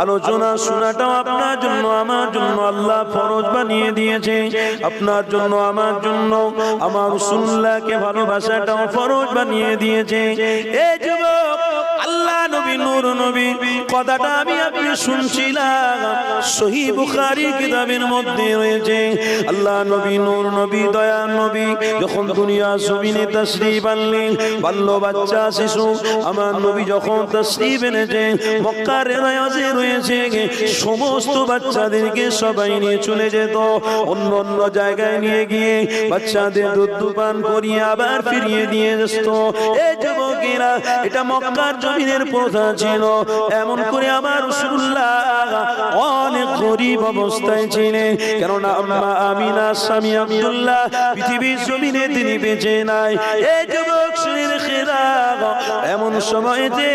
আলোচনা শোনাটাও আপনার জন্য আমার জন্য আল্লাহ ফরজ বানিয়ে দিয়েছে। আপনার জন্য আমার জন্য আমার রাসূলুল্লাহকে ভালোবাসাটাও ফরজ বানিয়ে দিয়েছে। এই যুবক, আল্লাহ নবী নূর নবী কথাটা আমি আপনি শুনছিলাম, সহিহ বুখারী কিতাবের মধ্যে রয়েছে। আল্লাহ নবী নূর নবী দয়ার নবী যখন দুনিয়া জমিনে তাশরীফ আনলেন, বাল্য বাচ্চা শিশু আমার নবী যখন তাশরীফ এনেছেন, মক্কার রেওয়াজে রয়েছে সমস্ত বাচ্চাদেরকে সবাই নিয়ে চলে যেত, অন্য অন্য জায়গায় নিয়ে গিয়ে বাচ্চাদের দুধ পান করিয়ে আবার ফিরিয়ে দিয়ে যেত। এই যুবকেরা, এটা মক্কার জমিনের প্রথা ছিল। এমন করে আমার রাসূলুল্লাহ অনেক গরীব অবস্থায় ছিলেন, কেননা আম্মা আমিনা স্বামী আব্দুল্লাহ পৃথিবীর জমিনে তিনি বেঁচে নাই। এই যুবক শুনে খেরা এমন সময়তে